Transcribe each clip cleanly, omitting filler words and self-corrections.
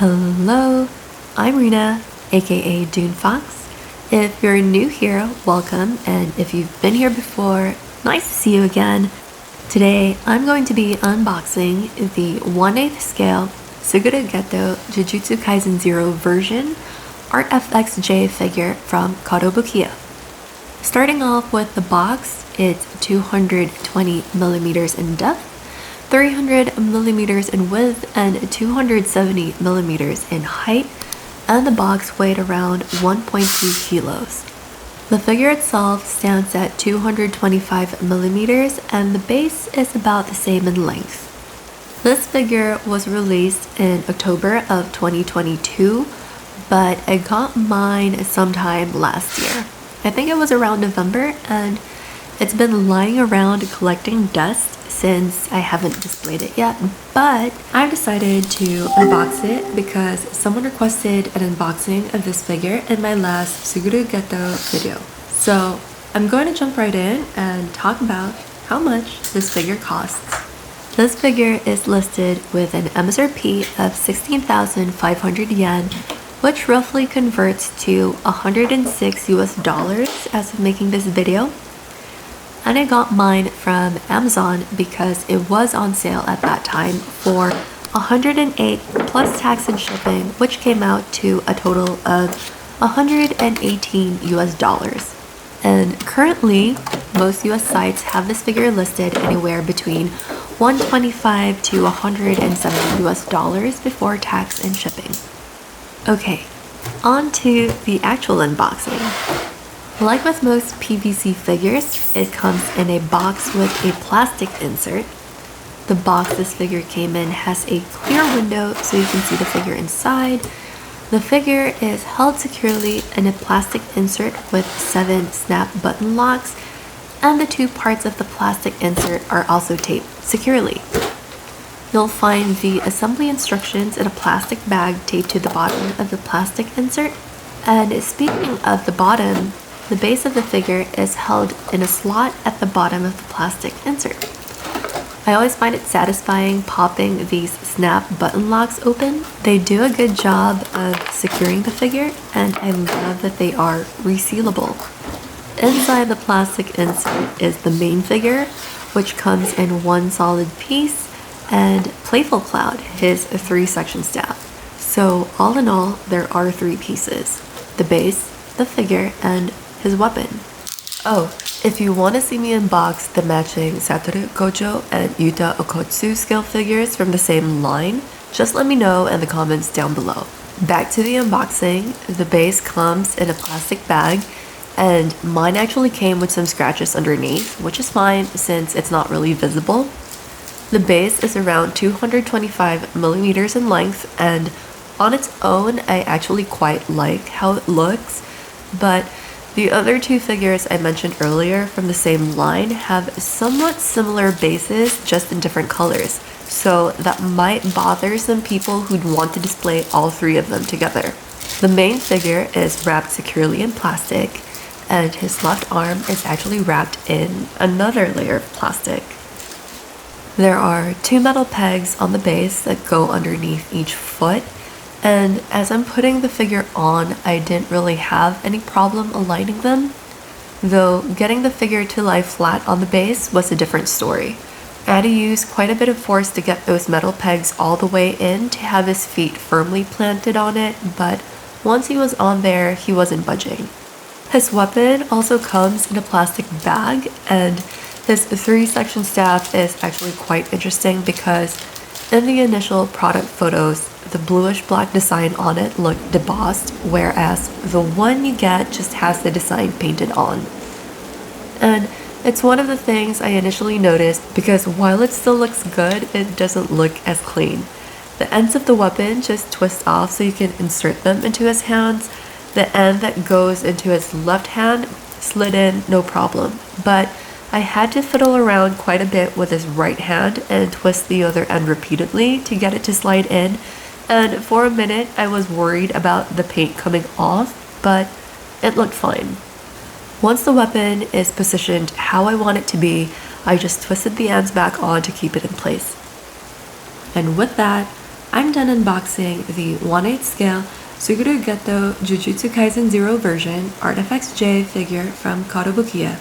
Hello, I'm Rena, aka dunefoxx. If you're new here, welcome, and if you've been here before, nice to see you again. Today, I'm going to be unboxing the 1/8 scale Suguru Geto Jujutsu Kaisen 0 version ArtFX J figure from Kotobukiya. Starting off with the box, it's 220 millimeters in depth, 300 millimeters in width, and 270 millimeters in height, and the box weighed around 1.2 kilos. The figure itself stands at 225 millimeters, and the base is about the same in length. This figure was released in October of 2022, but I got mine sometime last year. I think it was around November, and it's been lying around collecting dust since I haven't displayed it yet, but I decided to unbox it because someone requested an unboxing of this figure in my last Suguru Geto video. So I'm going to jump right in and talk about how much this figure costs. This figure is listed with an MSRP of 16,500 yen, which roughly converts to $106 as of making this video. And I got mine from Amazon because it was on sale at that time for $108 plus tax and shipping, which came out to a total of $118. And currently, most US sites have this figure listed anywhere between $125 to $170 before tax and shipping. Okay, on to the actual unboxing. Like with most PVC figures, it comes in a box with a plastic insert. The box this figure came in has a clear window so you can see the figure inside. The figure is held securely in a plastic insert with 7 snap button locks, and the 2 parts of the plastic insert are also taped securely. You'll find the assembly instructions in a plastic bag taped to the bottom of the plastic insert. And speaking of the bottom, the base of the figure is held in a slot at the bottom of the plastic insert. I always find it satisfying popping these snap button locks open. They do a good job of securing the figure, and I love that they are resealable. Inside the plastic insert is the main figure, which comes in one solid piece, and Playful Cloud, his 3-section staff. So all in all, there are 3 pieces: the base, the figure, and his weapon. Oh, if you want to see me unbox the matching Satoru Gojo and Yuta Okotsu scale figures from the same line, just let me know in the comments down below. Back to the unboxing, the base comes in a plastic bag, and mine actually came with some scratches underneath, which is fine since it's not really visible. The base is around 225 millimeters in length, and on its own, I actually quite like how it looks, but the other 2 figures I mentioned earlier from the same line have somewhat similar bases, just in different colors, so that might bother some people who'd want to display all 3 of them together. The main figure is wrapped securely in plastic, and his left arm is actually wrapped in another layer of plastic. There are 2 metal pegs on the base that go underneath each foot, and as I'm putting the figure on, I didn't really have any problem aligning them, though getting the figure to lie flat on the base was a different story. I had to use quite a bit of force to get those metal pegs all the way in to have his feet firmly planted on it, but once he was on there, he wasn't budging. His weapon also comes in a plastic bag, and his 3-section staff is actually quite interesting because in the initial product photos, the bluish black design on it looked debossed, whereas the one you get just has the design painted on. And it's one of the things I initially noticed because while it still looks good, it doesn't look as clean. The ends of the weapon just twist off so you can insert them into his hands. The end that goes into his left hand slid in no problem, but I had to fiddle around quite a bit with his right hand and twist the other end repeatedly to get it to slide in, and for a minute I was worried about the paint coming off, but it looked fine. Once the weapon is positioned how I want it to be, I just twisted the ends back on to keep it in place. And with that, I'm done unboxing the 1/8 scale Suguru Geto Jujutsu Kaisen 0 version ArtFX J figure from Kotobukiya.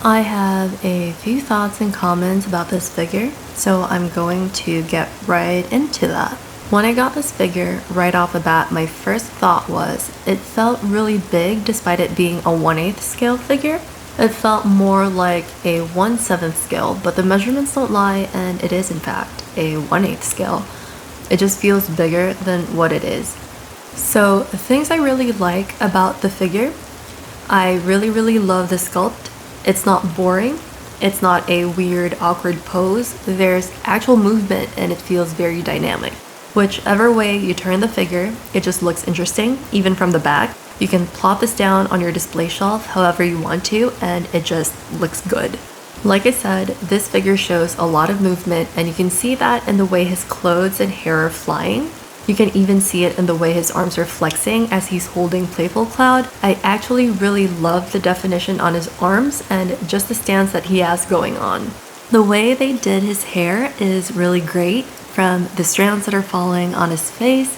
I have a few thoughts and comments about this figure, so I'm going to get right into that. When I got this figure, right off the bat, my first thought was it felt really big despite it being a 1/8 scale figure. It felt more like a 1/7 scale, but the measurements don't lie, and it is in fact a 1/8 scale. It just feels bigger than what it is. So the things I really like about the figure, I really love the sculpt. It's not boring. It's not a weird, awkward pose. There's actual movement and it feels very dynamic. Whichever way you turn the figure, it just looks interesting, even from the back. You can plop this down on your display shelf however you want to, and it just looks good. Like I said, this figure shows a lot of movement, and you can see that in the way his clothes and hair are flying. You can even see it in the way his arms are flexing as he's holding Playful Cloud. I actually really love the definition on his arms and just the stance that he has going on. The way they did his hair is really great, from the strands that are falling on his face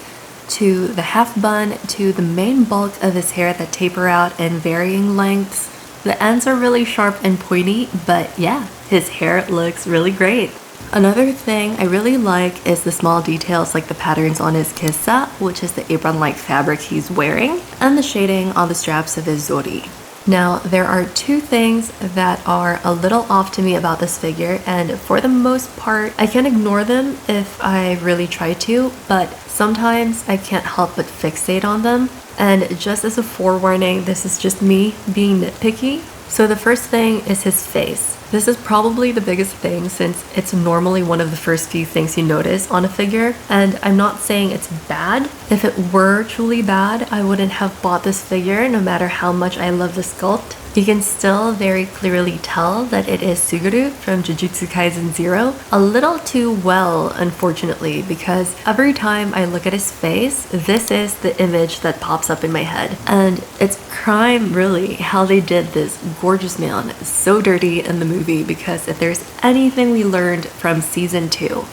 to the half bun to the main bulk of his hair that taper out in varying lengths. The ends are really sharp and pointy, but yeah, his hair looks really great. Another thing I really like is the small details like the patterns on his kissa, which is the apron-like fabric he's wearing, and the shading on the straps of his zori. Now, there are two things that are a little off to me about this figure, and for the most part, I can ignore them if I really try to, but sometimes I can't help but fixate on them. And just as a forewarning, this is just me being nitpicky. So the first thing is his face. This is probably the biggest thing since it's normally one of the first few things you notice on a figure, and I'm not saying it's bad. If it were truly bad, I wouldn't have bought this figure no matter how much I love the sculpt. You can still very clearly tell that it is Suguru from Jujutsu Kaisen 0. A little too well, unfortunately, because every time I look at his face, this is the image that pops up in my head. And it's crime, really, how they did this gorgeous man so dirty in the movie, because if there's anything we learned from season 2,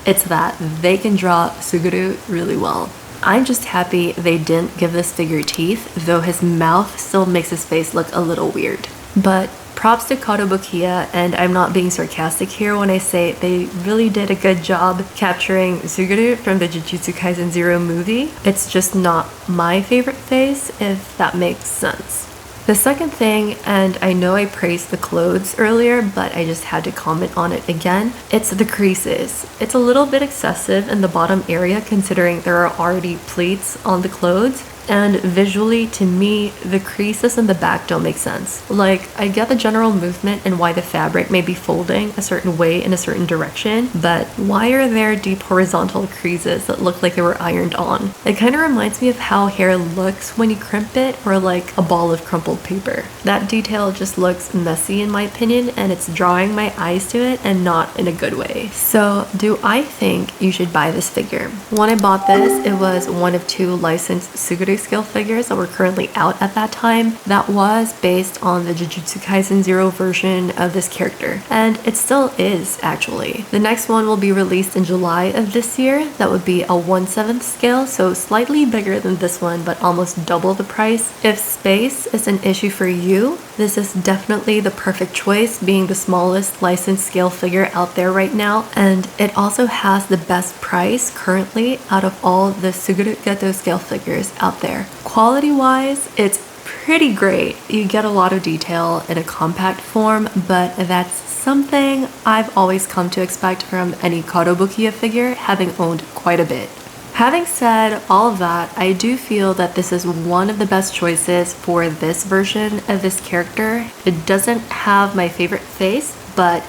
it's that they can draw Suguru really well. I'm just happy they didn't give this figure teeth, though his mouth still makes his face look a little weird. But props to Kotobukiya, and I'm not being sarcastic here when I say they really did a good job capturing Suguru from the Jujutsu Kaisen 0 movie. It's just not my favorite face, if that makes sense. The second thing, and I know I praised the clothes earlier, but I just had to comment on it again, it's the creases. It's a little bit excessive in the bottom area considering there are already pleats on the clothes. And visually, to me, the creases in the back don't make sense. Like, I get the general movement and why the fabric may be folding a certain way in a certain direction, but why are there deep horizontal creases that look like they were ironed on? It kind of reminds me of how hair looks when you crimp it, or like a ball of crumpled paper. That detail just looks messy in my opinion, and it's drawing my eyes to it and not in a good way. So, do I think you should buy this figure? When I bought this, it was one of 2 licensed Suguru scale figures that were currently out at that time that was based on the Jujutsu Kaisen 0 version of this character, and it still is actually. The next one will be released in July of this year. That would be a 1/7 scale, so slightly bigger than this one but almost double the price. If space is an issue for you, this is definitely the perfect choice, being the smallest licensed scale figure out there right now, and it also has the best price currently out of all the Suguru Geto scale figures out there. Quality wise, it's pretty great. You get a lot of detail in a compact form, but that's something I've always come to expect from any Kotobukiya figure, having owned quite a bit. Having said all of that, I do feel that this is one of the best choices for this version of this character. It doesn't have my favorite face, but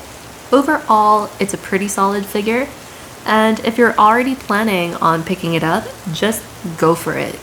overall, it's a pretty solid figure. And if you're already planning on picking it up, just go for it.